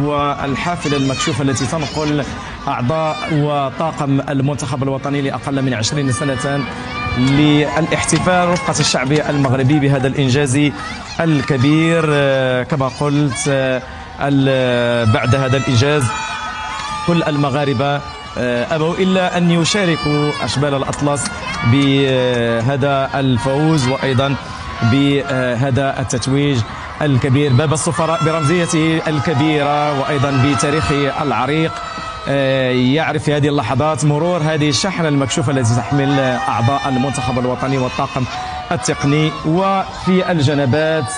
والحافلة المكشوفة التي تنقل أعضاء وطاقم المنتخب الوطني لأقل من 20 سنة للاحتفال رفقة الشعب المغربي بهذا الإنجاز الكبير. كما قلت بعد هذا الإنجاز كل المغاربة أبوا إلا أن يشاركوا أشبال الأطلس بهذا الفوز وأيضا بهذا التتويج الكبير. باب السفراء برمزيته الكبيرة وأيضا بتاريخه العريق يعرف في هذه اللحظات مرور هذه الشحنة المكشوفة التي تحمل أعضاء المنتخب الوطني والطاقم التقني، وفي الجنبات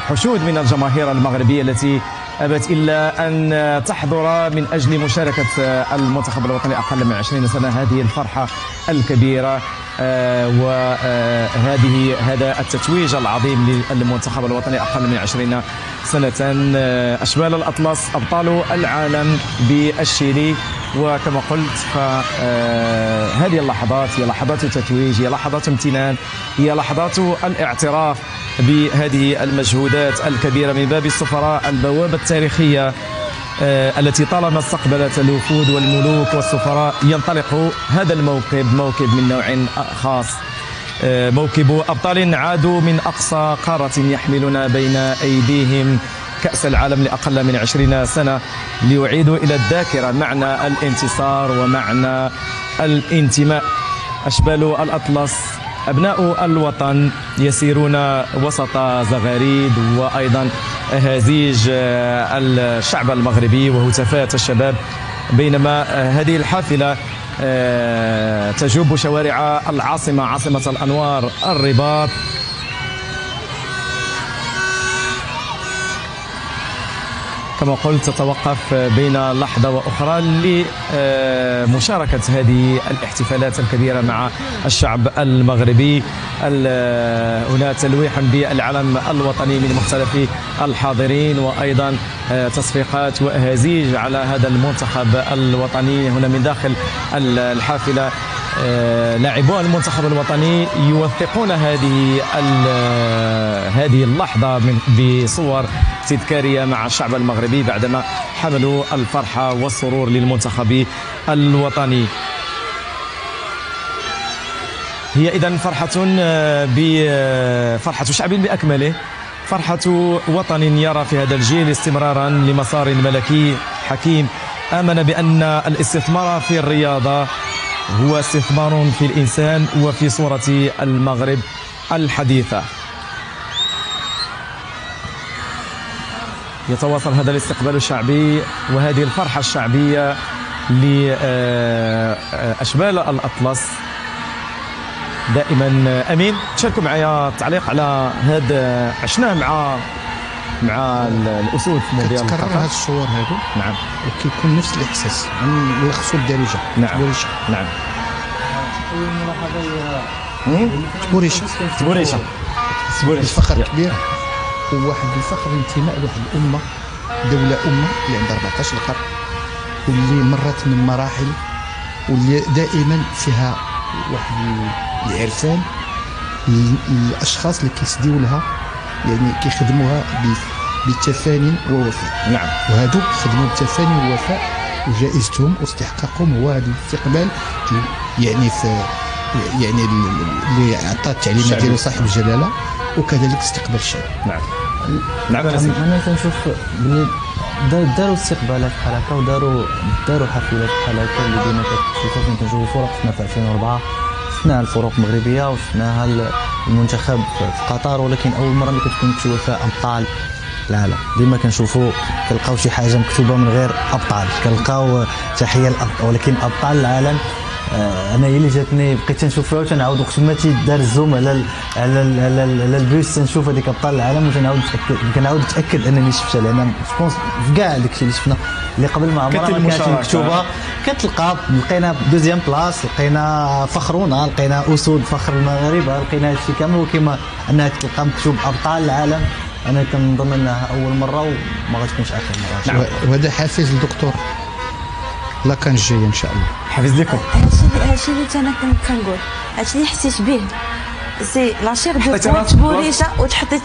حشود من الجماهير المغربية التي أبت إلا أن تحضر من أجل مشاركة المنتخب الوطني أقل من 20 سنة هذه الفرحة الكبيرة وهذه هذا التتويج العظيم للمنتخب الوطني أقل من 20 سنة. أشبال الأطلس أبطال العالم بالشيلي، وكما قلت فهذه اللحظات هي لحظات تتويج، هي لحظات امتنان، هي لحظات الاعتراف بهذه المجهودات الكبيرة من باب السفراء، البوابة التاريخية التي طالما استقبلت الوفود والملوك والسفراء. ينطلق هذا الموكب موكب من نوع خاص، موكب أبطال عادوا من أقصى قارة يحملون بين أيديهم كأس العالم لأقل من 20 سنة ليعيدوا إلى الذاكرة معنى الانتصار ومعنى الانتماء. أشبال الأطلس أبناء الوطن يسيرون وسط زغاريد وأيضا أهازيج الشعب المغربي وهتافات الشباب، بينما هذه الحافلة تجوب شوارع العاصمة عاصمة الأنوار الرباط. كما قلت تتوقف بين لحظة وأخرى لمشاركة هذه الاحتفالات الكبيرة مع الشعب المغربي. هنا تلويح بالعلم الوطني من مختلف الحاضرين وأيضا تصفيقات وأهازيج على هذا المنتخب الوطني. هنا من داخل الحافلة لاعبو المنتخب الوطني يوثقون هذه اللحظة بصور تذكارية مع الشعب المغربي بعدما حملوا الفرحة والسرور للمنتخب الوطني. هي إذن فرحة شعب بأكمله، فرحة وطن يرى في هذا الجيل استمرارا لمسار ملكي حكيم آمن بأن الاستثمار في الرياضة هو استثمار في الإنسان وفي صورة المغرب الحديثة. يتواصل هذا الاستقبال الشعبي وهذه الفرحة الشعبية لأشبال الأطلس. دائما أمين تشاركوا معايا التعليق على هذا عشناه مع الأسود في مونديال كتكرر هذه الصور هذو. نعم. وكيكون نفس الإحساس عن الخصوم الدارجة. نعم. نعم. تبوريشة الفخر كبير وواحد الفخر الانتماء لواحد الأمة، دولة اللي عندها 14 قرن واللي مرت من مراحل واللي دائما فيها واحد العرفان الأشخاص اللي كيسديو لها، يعني كيخدموها بالتفاني ووفاء. نعم. وهادو خدموا بالتفاني ووفاء وجائزتهم واستحقاقهم هو هذا الاستقبال، يعني اللي عطى التعليمات ديالو صاحب الجلاله وكذلك استقبال الشعب. نعم. نعم. انا كنشوف بلي داروا استقبالات بحال هكا وداروا حفلات بحال هكا اللي ديما كتشوفوا فين كنشوفوا فرق. شفنا في 2004 شفناها الفرق المغربيه وشفناها المنتخب في قطر، ولكن اول مره اللي كتكون مكتوبه فيها ابطال العالم. ديما كنشوفوا كنلقاو شي حاجه مكتوبه من غير ابطال، كنلقاو تحيه ولكن ابطال العالم. انا هي اللي جاتني بقيت تنشوفها وتنعاود وقت ما تيدار الزوم على البيوس تنشوف هذيك ابطال العالم وكنعاود نتاكد انني شفتها، لان جوبونس في كاع داكشي اللي شفنا اللي قبل ما عمرها ما كانت مكتوبه لقينا دوزيام بلاص، لقينا فخرونا، لقينا اسود فخر المغاربه، لقينا هادشي كامل. وكما انها تلقى مكتوب ابطال العالم انا كنظن انها اول مره وما غتكونش اخر مره. نعم. وهذا حافز الدكتور لا كان جاي ان شاء الله. حافز لكم. هادشي اللي انا كنت كنقول، هادشي اللي حسيت به سي لا شير دو بو تبوريشه وتحطي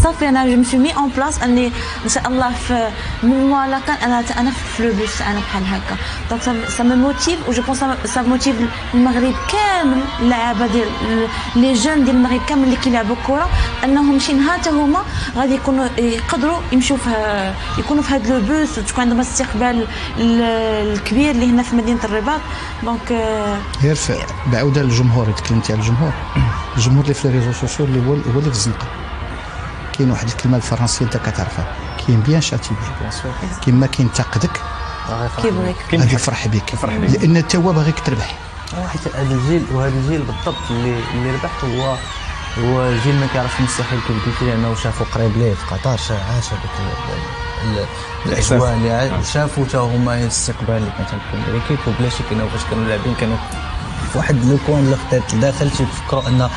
صافي. انا جو مشي مي اون بلاص اني ان شاء الله في من موالا كان انا في لو بوس انا بحال هكا. دونك سا مو موتيف و جو بونس سا موتيف المغرب كامل، اللعابه ديال لي جون ديال المغرب كامل اللي كيلعبوا الكره، انهم شي نهار حتى هما غادي يكونوا يقدروا يمشوا في يكونوا في هذا لو بوس وتكون عندهم استقبال الكبير اللي هنا في مدينه الرباط. دونك غير بعوده للجمهور، تكلمتي على الجمهور اللي في لي ريزو سوسيو اللي هو اللي في الزنقه. كاين واحد الكلمه الفرنسيه انت كتعرفها، كاين بيان شاتي بيك، كيما كينتقدك كيبغيك غادي يفرح بك، لان حتى هو باغيك تربح. حيت هذا الجيل وهذا الجيل بالضبط اللي ربح هو جيل ما كيعرفش المستحيل كما قلت لي، انه شافوا قريب ليه في قطر، عاش هذاك الاجواء اللي شافوا حتى هما الاستقبال اللي كان تنكون ليكيب. وبلا شك انه فاش كانوا لاعبين كانوا في واحد لو كون داخل تيفكروا ان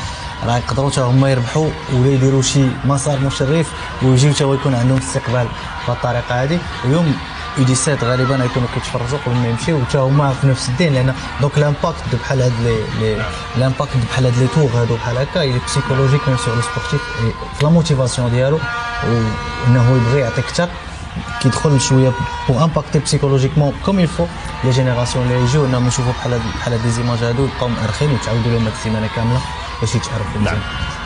راه يقدروا حتى هما يربحوا ولا يديروا شي مسار مشرف ويجيو حتى يكون عندهم استقبال بالطريقه هذه. اليوم يديسات غالبا يكونوا كيتفرجوا قبل ما يمشيو حتى هما في نفس الدين، لان دونك لامباكت بحال هاد لامباكت بحال هاد لي تور هادو بحال هكا اللي بسيكولوجيك سور لو سبورتيف في لا موتيفاسيون ديالو، وانه يبغي يعطي اكثر كيدخل شويه بو امباكتي بسيكولوجيكمون كوم يلفو لي جينيراسيون اللي يجيو انهم يشوفوا بحال هاد لي زيماج هادو يبقاو مأرخين وتعاودوا لهم هاد السيمانه كامله باش يتعرفوا. نعم.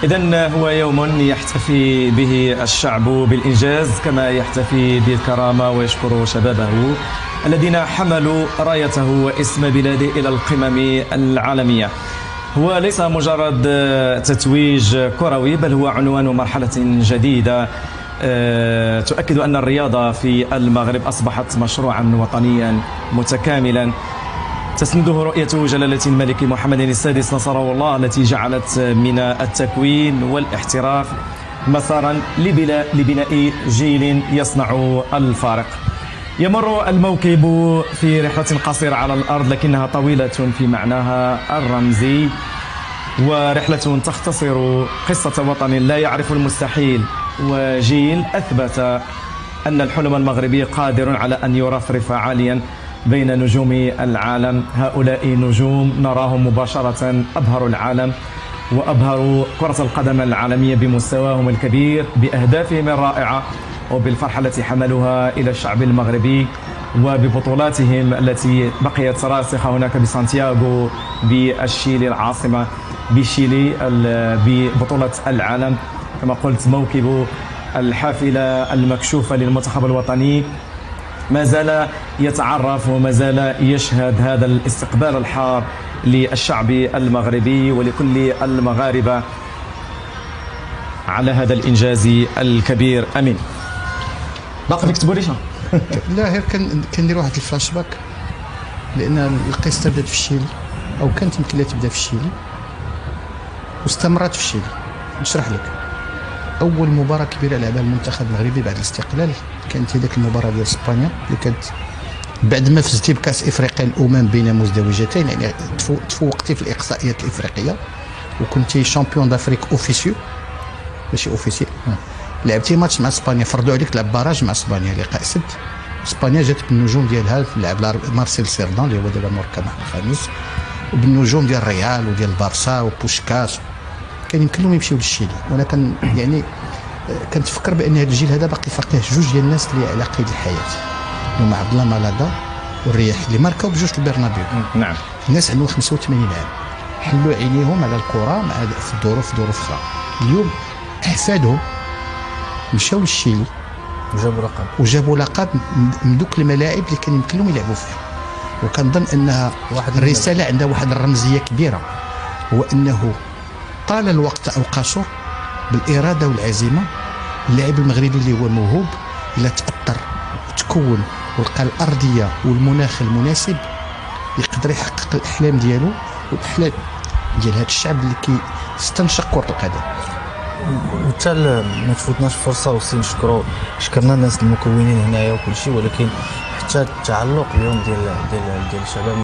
إذن هو يوم يحتفي به الشعب بالإنجاز كما يحتفي بالكرامة ويشكر شبابه الذين حملوا رايته واسم بلاده إلى القمم العالمية. هو ليس مجرد تتويج كروي، بل هو عنوان مرحلة جديدة تؤكد أن الرياضة في المغرب أصبحت مشروعا وطنيا متكاملا تسنده رؤية جلالة الملك محمد السادس نصره الله، التي جعلت من التكوين والاحتراف مسارا لبناء جيل يصنع الفارق. يمر الموكب في رحلة قصيرة على الأرض لكنها طويلة في معناها الرمزي، ورحلة تختصر قصة وطن لا يعرف المستحيل، وجيل أثبت أن الحلم المغربي قادر على أن يرفرف عاليا بين نجوم العالم. هؤلاء نجوم نراهم مباشرة أبهروا العالم وأبهروا كرة القدم العالمية بمستواهم الكبير، بأهدافهم الرائعة وبالفرحة التي حملوها إلى الشعب المغربي، وببطولاتهم التي بقيت راسخة هناك بسانتياغو، بالشيلي العاصمة بشيلي، ببطولة العالم. كما قلت موكب الحافلة المكشوفة للمنتخب الوطني ما زال يتعرف وما زال يشهد هذا الاستقبال الحار للشعب المغربي ولكل المغاربة على هذا الإنجاز الكبير. أمين باقي فيك تقول شنو؟ لا غير كندير واحد الفلاش باك، لأن القصة بدات في الشيلي أو كانت يمكن لها تبدا في الشيلي واستمرت في الشيلي. نشرح لك. أول مباراة كبيرة لعبها المنتخب المغربي بعد الاستقلال كانت هذيك المباراة ديال اسبانيا اللي كانت بعد ما فزتي بكأس إفريقيا الأمم بين مزدوجتين، يعني تفوقتي في الإقصائيات الإفريقية وكنتي شامبيون دافريك أوفيسيو ماشي أوفيسيال. لعبتي ماتش مع اسبانيا، فرضوا عليك تلعب باراج مع اسبانيا لقاء سد. اسبانيا جات بالنجوم ديالها، لعب مارسيل سيردان اللي هو دابا مركب الخامس، وبالنجوم ديال الريال وديال البارسا وبوشكاش. كان يمكن لهم يمشيو للشيلي، وانا كان يعني كنتفكر بان هذا الجيل هذا باقي فقيه جوج ديال الناس اللي على قيد الحياه، هما عبد الله مالادا والرياح اللي ماركاو بجوج البرنابيو. نعم. الناس عندهم 85 عام حلوا عينيهم على الكره مع في ظروف اخرى. اليوم احفادهم مشاو للشيلي وجابوا لقب من دوك الملاعب اللي كان يمكن لهم يلعبوا فيها. وكنظن انها الرساله عندها واحد الرمزيه كبيره، هو انه طال الوقت او قصر بالاراده والعزيمه اللاعب المغربي اللي هو موهوب الا تاثر وتكون ولقى الارضيه والمناخ المناسب يقدر يحقق الاحلام ديالو والاحلام ديال هذا الشعب اللي كيستنشق كره القدم. وحتى ما تفوتناش فرصه وسي شكرنا الناس المكونين هنايا وكل شيء، ولكن حتى التعلق اليوم ديال الشباب